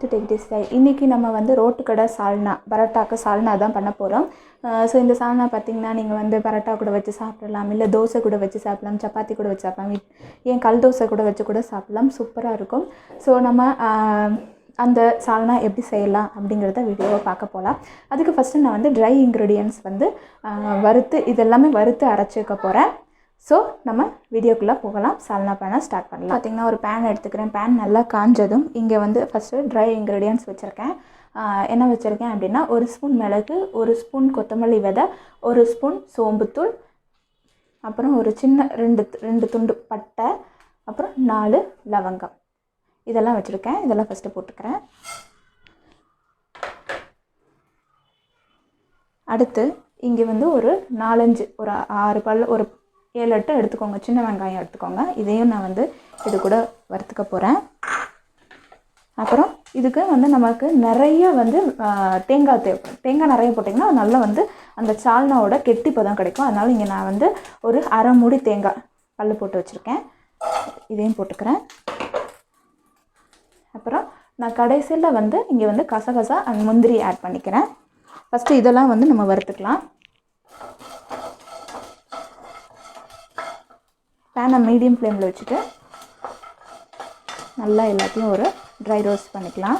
to take this style. இன்னைக்கு நம்ம வந்து ரோட்டு கடை சால்னா பரோட்டாக்கு சால்னா தான் பண்ண போகிறோம். ஸோ இந்த சால்னா பார்த்திங்கன்னா நீங்கள் வந்து பரோட்டா கூட வச்சு சாப்பிடலாம், இல்லை தோசை கூட வச்சு சாப்பிடலாம், சப்பாத்தி கூட வச்சு சாப்பிடலாம், ஏன் கல் தோசை கூட வச்சு கூட சாப்பிடலாம். சூப்பராக இருக்கும். ஸோ நம்ம அந்த சால்னா எப்படி செய்யலாம் அப்படிங்கிறத வீடியோவை பார்க்க போகலாம். அதுக்கு ஃபஸ்ட்டு நான் வந்து ட்ரை இன்க்ரீடியன்ட்ஸ் வந்து இதெல்லாமே வறுத்து அரைச்சிக்க போகிறேன். ஸோ நம்ம வீடியோக்குள்ளே போகலாம். சால்னா பண்ண ஸ்டார்ட் பண்ணலாம். பார்த்திங்கன்னா ஒரு பேன் எடுத்துக்கிறேன். பேன் நல்லா காஞ்சதும் இங்கே வந்து ஃபஸ்ட்டு ட்ரை இன்க்ரீடியன்ட்ஸ் வச்சுருக்கேன். என்ன வச்சுருக்கேன் அப்படின்னா, 1 ஸ்பூன் மிளகு, 1 ஸ்பூன் கொத்தமல்லி விதை, 1 ஸ்பூன் சோம்புத்தூள், அப்புறம் ஒரு சின்ன ரெண்டு துண்டு பட்டை, அப்புறம் 4 லவங்கம், இதெல்லாம் வச்சுருக்கேன். இதெல்லாம் ஃபஸ்ட்டு போட்டுக்கிறேன். அடுத்து இங்கே வந்து ஒரு 4-5 ஒரு 6 பல் ஒரு 7-8 எடுத்துக்கோங்க. சின்ன வெங்காயம் எடுத்துக்கோங்க. இதையும் நான் வந்து இது கூட வறுத்துக்க போகிறேன். அப்புறம் இதுக்கு வந்து நமக்கு நிறைய வந்து தேங்காய் தேவைப்படும். தேங்காய் நிறைய போட்டிங்கன்னா நல்லா வந்து அந்த சால்னாவோட கெட்டி பதம் கிடைக்கும். அதனால் இங்கே நான் வந்து ஒரு அரை மூடி தேங்காய் பல் போட்டு வச்சுருக்கேன். இதையும் போட்டுக்கிறேன். அப்புறம் நான் கடைசியில் வந்து இங்கே வந்து கசகசா அண்ட் முந்திரி ஆட் பண்ணிக்கிறேன். ஃபஸ்ட்டு இதெல்லாம் வந்து நம்ம வறுத்துக்கலாம். பேனை மீடியம் ஃப்ளேமில் வச்சுட்டு நல்லா எல்லாத்தையும் ஒரு ட்ரை ரோஸ்ட் பண்ணிக்கலாம்.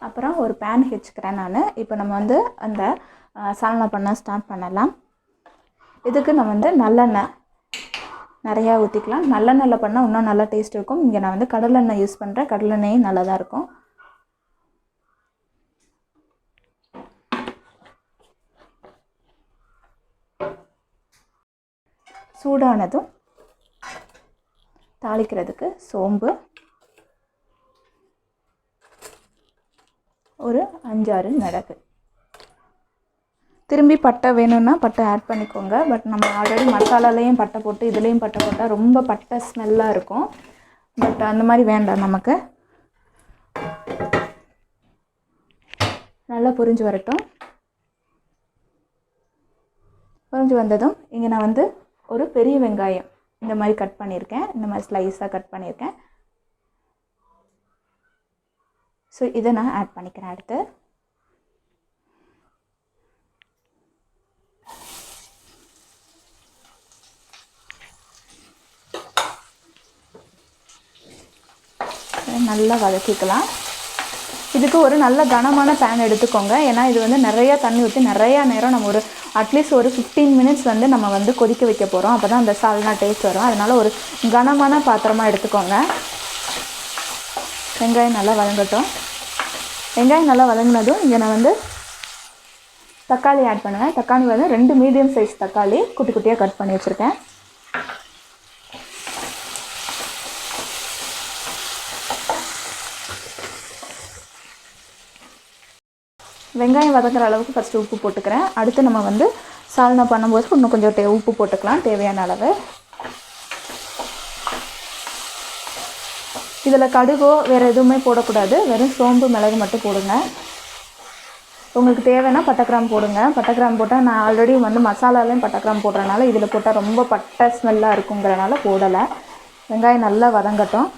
அப்புறம் ஒரு பேன் வச்சுக்கிறேன் நான். இப்போ நம்ம வந்து அந்த சால்னா பண்ண ஸ்டார்ட் பண்ணலாம். இதுக்கு நான் வந்து நல்லெண்ணெய் நிறையா ஊற்றிக்கலாம். நல்லெண்ணெயில் பண்ணால் இன்னும் நல்லா டேஸ்ட் இருக்கும். இங்கே நான் வந்து கடலெண்ணெய் யூஸ் பண்ணுறேன். கடலெண்ணெயும் நல்லா தான் இருக்கும். சூடானதும் தாளிக்கிறதுக்கு சோம்பு, ஒரு 5-6 மிளகு, திரும்பி பட்டை வேணும்னா பட்டை ஆட் பண்ணிக்கோங்க. பட் நம்ம ஆல்ரெடி மசாலாலையும் பட்டை போட்டு இதுலேயும் பட்டை போட்டால் ரொம்ப பட்டை ஸ்மெல்லாக இருக்கும். பட் அந்த மாதிரி வேண்டாம் நமக்கு. நல்லா பொரிஞ்சு வரட்டும். பொரிஞ்சு வந்ததும் இங்கே நான் வந்து ஒரு பெரிய வெங்காயம் இந்த மாதிரி கட் பண்ணியிருக்கேன். இந்த மாதிரி ஸ்லைஸாக கட் பண்ணியிருக்கேன். ஸோ இதை நான் ஆட் பண்ணிக்கிறேன். அடுத்து நல்லா வதக்கிக்கலாம். இதுக்கு ஒரு நல்ல கனமான பேன் எடுத்துக்கோங்க. ஏன்னா இது வந்து நிறையா தண்ணி ஊற்றி நிறையா நேரம் நம்ம ஒரு அட்லீஸ்ட் ஒரு 15 மினிட்ஸ் வந்து நம்ம வந்து கொதிக்க வைக்க போகிறோம். அப்போ தான் அந்த சால்னா டேஸ்ட் வரும். அதனால் ஒரு கனமான பாத்திரமாக எடுத்துக்கோங்க. வெங்காயம் நல்லா வதங்கட்டும். வெங்காயம் நல்லா வதங்கினதும் இங்கே நான் வந்து தக்காளி ஆட் பண்ணுவேன். தக்காளி வந்து 2 மீடியம் சைஸ் தக்காளி குட்டி குட்டியாக கட் பண்ணி வச்சுருக்கேன். வெங்காயம் வதங்குற அளவுக்கு ஃபஸ்ட்டு உப்பு போட்டுக்கிறேன். அடுத்து நம்ம வந்து சால்னா பண்ணும்போது இன்னும் கொஞ்சம் உப்பு போட்டுக்கலாம் தேவையான அளவு. இதில் கடுகோ வேறு எதுவுமே போடக்கூடாது. வெறும் சோம்பு மிளகு மட்டும் போடுங்க. உங்களுக்கு தேவைன்னா பட்டைக்கிராம்பு போடுங்க. பட்டைக்கிராம்பு போட்டால் நான் ஆல்ரெடி வந்து மசாலாலையும் பட்டைக்கிராம்பு போடுறதுனால இதில் போட்டால் ரொம்ப பட்டை ஸ்மெல்லாக இருக்குங்கிறனால போடலை. வெங்காயம் நல்லா வதங்கட்டும்.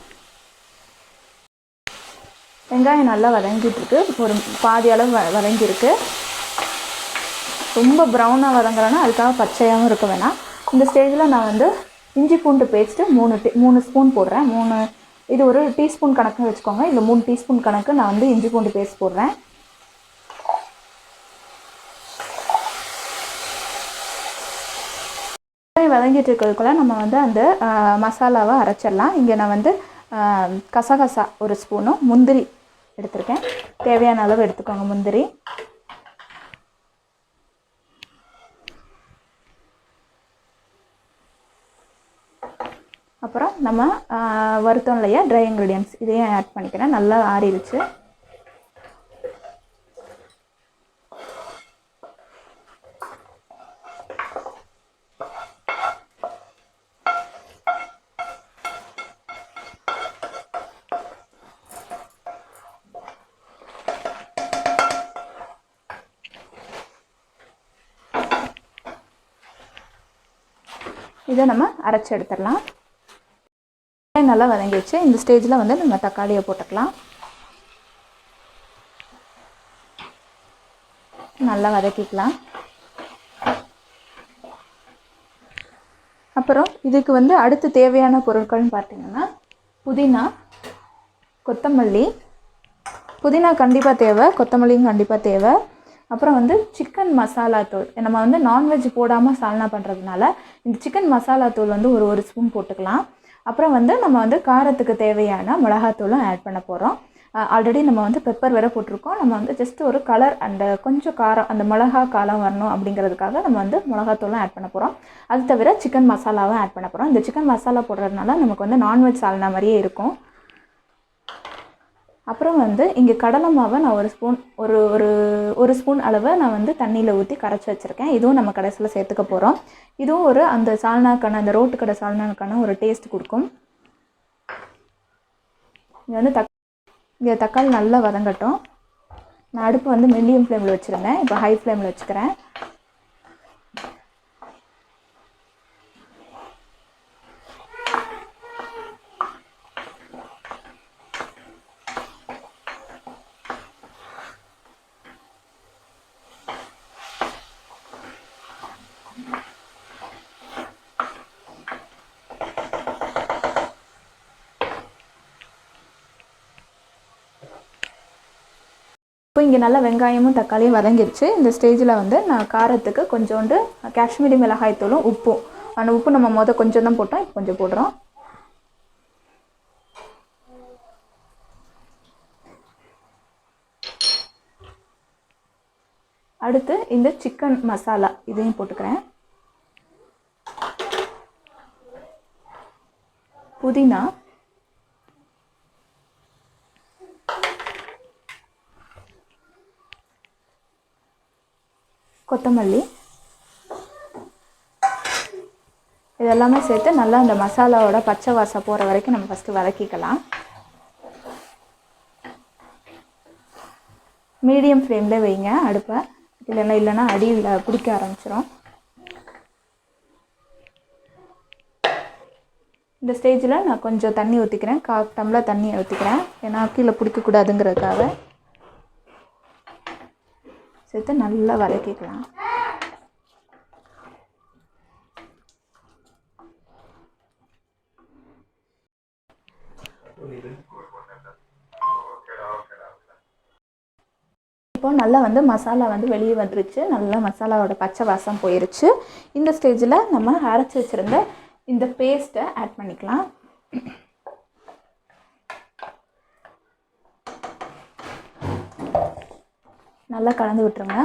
வெங்காயம் நல்லா வதங்கிட்டுருக்கு. ஒரு பாதி அளவு வதங்கியிருக்கு. ரொம்ப ப்ரௌனாக வதங்குறேன்னா அதுக்காக பச்சையாகவும் இருக்க வேணாம். இந்த ஸ்டேஜில் நான் வந்து இஞ்சி பூண்டு பேஸ்ட்டு 3 ஸ்பூன் போடுறேன். இது ஒரு டீஸ்பூன் கணக்கு வச்சுக்கோங்க. இல்லை 3 டீஸ்பூன் கணக்கு நான் வந்து இஞ்சி பூண்டு பேஸ்ட் போடுறேன். வதங்கிட்டு இருக்கிறதுக்குள்ள நம்ம வந்து அந்த மசாலாவை அரைச்சிடலாம். இங்கே நான் வந்து கசகசா 1 ஸ்பூனும் முந்திரி எடுத்துருக்கேன். தேவையான அளவு எடுத்துக்கோங்க முந்திரி. அப்புறம் நம்ம வறுத்தோம் இல்லையா ட்ரை இன்க்ரீடியன்ட்ஸ், இதையும் ஆட் பண்ணிக்கிறேன். நல்லா ஆறிடுச்சு. இதை நம்ம அரைச்சி எடுத்துடலாம். வெங்காயம் நல்லா வதங்கிடுச்சு. இந்த ஸ்டேஜில் வந்து நம்ம தக்காளியை போட்டுக்கலாம். நல்லா வதக்கிக்கலாம். அப்புறம் இதுக்கு வந்து அடுத்து தேவையான பொருட்கள்னு பார்த்திங்கன்னா புதினா, கொத்தமல்லி. புதினா கண்டிப்பாக தேவை, கொத்தமல்லியும் கண்டிப்பாக தேவை. அப்புறம் வந்து சிக்கன் மசாலா தூள். நம்ம வந்து நான்வெஜ் போடாமல் சால்னா பண்ணுறதுனால இந்த சிக்கன் மசாலா தூள் வந்து ஒரு ஸ்பூன் போட்டுக்கலாம். அப்புறம் வந்து நம்ம வந்து காரத்துக்கு தேவையான மிளகாத்தூளும் ஆட் பண்ண போகிறோம். ஆல்ரெடி நம்ம வந்து பெப்பர் வேறு போட்டிருக்கோம். நம்ம வந்து ஜஸ்ட் ஒரு கலர் அண்ட் கொஞ்சம் காரம், அந்த மிளகா காரம் வரணும் அப்படிங்கிறதுக்காக நம்ம வந்து மிளகாத்தூளும் ஆட் பண்ண போகிறோம். அது தவிர சிக்கன் மசாலாவும் ஆட் பண்ண போகிறோம். இந்த சிக்கன் மசாலா போடுறதுனால நமக்கு வந்து நான்வெஜ் சால்னா மாதிரியே இருக்கும். அப்புறம் வந்து இங்கே கடலை மாவை நான் ஒரு ஸ்பூன் அளவு நான் வந்து தண்ணியில் ஊற்றி கரைச்சி வச்சுருக்கேன். இதுவும் நம்ம கடைசியில் சேர்த்துக்க போகிறோம். இதுவும் அந்த சால்னாக்கான, அந்த ரோட்டு கடை சால்னாக்கான ஒரு டேஸ்ட் கொடுக்கும். இங்கே வந்து தக்காளி நல்லா வதங்கட்டும். நான் அடுப்பு வந்து மீடியம் ஃப்ளேமில் வச்சுருந்தேன். இப்போ ஹை ஃப்ளேமில் வச்சுக்கிறேன். இப்போ இங்கே நல்லா வெங்காயமும் தக்காளியும் வதங்கிடுச்சு. இந்த ஸ்டேஜில் வந்து நான் காரத்துக்கு கொஞ்சோண்டு காஷ்மீரி மிளகாய் தூளும் உப்பும், அந்த உப்பு நம்ம கொஞ்சம் தான் போட்டோம், இப்போ கொஞ்சம் போடுறோம். அடுத்து இந்த சிக்கன் மசாலா இதையும் போட்டுக்கிறேன். புதினா, கொத்தமல்லி, இதெல்லாமே சேர்த்து நல்லா அந்த மசாலாவோட பச்சை வாசம் போகிற வரைக்கும் நம்ம ஃபஸ்ட்டு வதக்கிக்கலாம். மீடியம் ஃப்ளேமில் வைங்க அடுப்பை, இல்லைன்னா அடியில் பிடிக்க ஆரம்பிச்சிடும். இந்த ஸ்டேஜில் நான் கொஞ்சம் தண்ணி ஊற்றிக்கிறேன். 1/4 டம்ளர் தண்ணி ஊற்றிக்கிறேன். ஏன்னா கீழே பிடிக்கக்கூடாதுங்கிறதுக்காக சேர்த்து நல்லா வதக்கிக்கலாம். இப்போ நல்லா வந்து மசாலா வந்து வெளியே வந்துருச்சு. நல்லா மசாலாவோட பச்சை வாசம் போயிருச்சு. இந்த ஸ்டேஜில் நம்ம அரைச்சி வச்சுருந்த இந்த பேஸ்ட்டை ஆட் பண்ணிக்கலாம். நல்லா கலந்து விட்டுருங்க.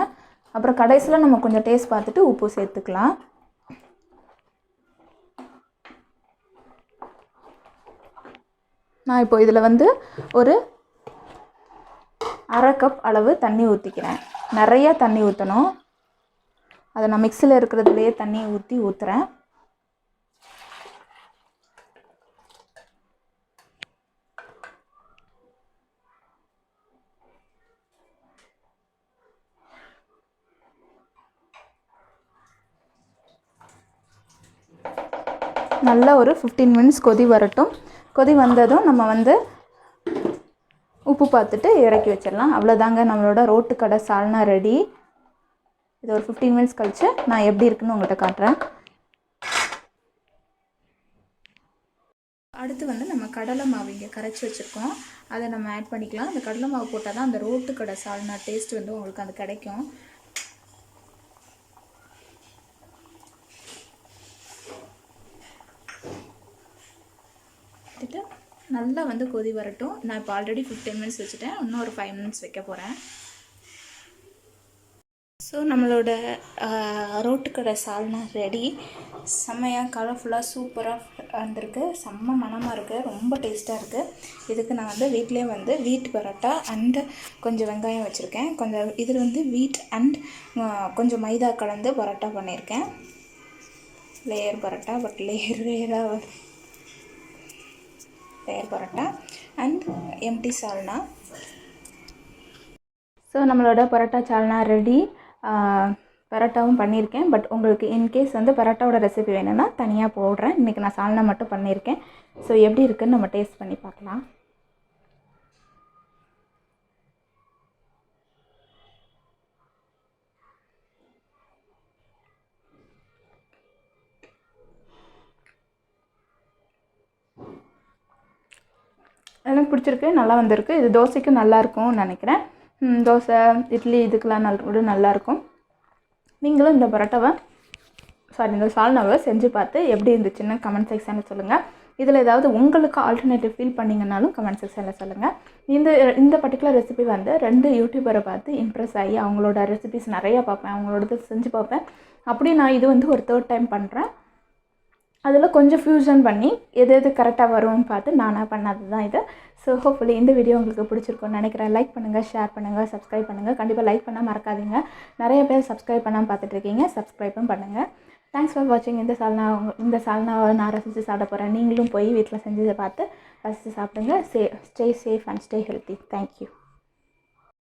அப்புறம் கடைசியில் நம்ம கொஞ்சம் டேஸ்ட் பார்த்துட்டு உப்பு சேர்த்துக்கலாம். நான் இப்போ இதில் வந்து ஒரு 1/2 கப் அளவு தண்ணி ஊற்றிக்கிறேன். நிறையா தண்ணி ஊற்றணும். அதை நான் மிக்ஸியில் இருக்கிறதுலையே தண்ணி ஊற்றுறேன். நல்லா ஒரு 15 மினிட்ஸ் கொதி வரட்டும். கொதி வந்ததும் நம்ம வந்து உப்பு பார்த்துட்டு இறக்கி வச்சிடலாம். அவ்வளோதாங்க, நம்மளோட ரோட்டு கடை சால்னா ரெடி. இது ஒரு 15 மினிட்ஸ் கழித்து நான் எப்படி இருக்குன்னு உங்கள்கிட்ட காட்டுறேன். அடுத்து வந்து நம்ம கடலை மாவு இங்கே கரைச்சி வச்சுருக்கோம், அதை நம்ம ஆட் பண்ணிக்கலாம். அந்த கடலை மாவு போட்டால் தான் அந்த ரோட்டு கடை சால்னா டேஸ்ட் வந்து உங்களுக்கு அது கிடைக்கும். நல்லா வந்து கொதி வரட்டும். நான் இப்போ ஆல்ரெடி 15 மினிட்ஸ் வச்சுட்டேன், இன்னும் ஒரு 5 மினிட்ஸ் வைக்க போகிறேன். ஸோ நம்மளோட ரோட்டுக்கடை சால்னா ரெடி. செம்மையாக கலர்ஃபுல்லாக சூப்பராக வந்திருக்கு. செம்ம மணமாக இருக்குது, ரொம்ப டேஸ்ட்டாக இருக்குது. இதுக்கு நான் வந்து வீட்டிலே வந்து வீட் பரோட்டா அண்டு கொஞ்சம் வெங்காயம் வச்சுருக்கேன். கொஞ்சம் இதில் வந்து வீட் அண்ட் கொஞ்சம் மைதா கலந்து பரோட்டா பண்ணியிருக்கேன். லேயர் பரோட்டா, பட் லேயராக parotta and empty salna. So நம்மளோட பரோட்டா சால்னா ரெடி. பரோட்டாவும் பண்ணியிருக்கேன். பட் உங்களுக்கு இன்கேஸ் வந்து பரோட்டாவோட ரெசிபி வேணும்னா தனியாக போடுறேன். இன்றைக்கி நான் சால்னா மட்டும் பண்ணியிருக்கேன். ஸோ எப்படி இருக்குதுன்னு நம்ம டேஸ்ட் பண்ணி பார்க்கலாம். எனக்கு பிடிச்சிருக்கு, நல்லா வந்திருக்கு. இது தோசைக்கும் நல்லாயிருக்கும்னு நினைக்கிறேன். தோசை, இட்லி இதுக்கெலாம் நல்லாயிருக்கும். நீங்களும் இந்த பரோட்டாவை இந்த சால்னாவை செஞ்சு பார்த்து எப்படி இருந்துச்சுன்னு கமெண்ட் செக்ஷனில் சொல்லுங்கள். இதில் ஏதாவது உங்களுக்கு ஆல்டர்னேட்டிவ் ஃபீல் பண்ணிங்கனாலும் கமெண்ட் செக்ஷனில் சொல்லுங்கள். இந்த பர்டிகுலர் ரெசிபி வந்து 2 யூடியூபரை பார்த்து இம்ப்ரெஸ் ஆகி அவங்களோட ரெசிபிஸ் நிறையா பார்ப்பேன், அவங்களோடது செஞ்சு பார்ப்பேன். அப்படி நான் இது வந்து ஒரு 3rd டைம் பண்ணுறேன். அதில் கொஞ்சம் ஃப்யூஷன் பண்ணி எது கரெக்டாக வரும்னு பார்த்து நானாக பண்ணது தான் இது. ஸோ ஹோப்ஃபுல்லி இந்த வீடியோ உங்களுக்கு பிடிச்சிருக்கும்னு நினைக்கிறேன். லைக் பண்ணுங்கள், ஷேர் பண்ணுங்கள், சப்ஸ்கிரைப் பண்ணுங்கள். கண்டிப்பாக லைக் பண்ணால் மறக்காதீங்க. நிறைய பேர் சப்ஸ்கிரைப் பண்ணாமல் பார்த்துட்ருக்கீங்க, சப்ஸ்கிரைப்பும் பண்ணுங்கள். தேங்க்ஸ் ஃபார் வாட்சிங். இந்த சால்னாவை நான் ரசித்து சாப்பிட போகிறேன். நீங்களும் போய் வீட்டில் செஞ்சு பார்த்து ரசித்து சாப்பிடுங்க. Stay safe and stay healthy. Thank you.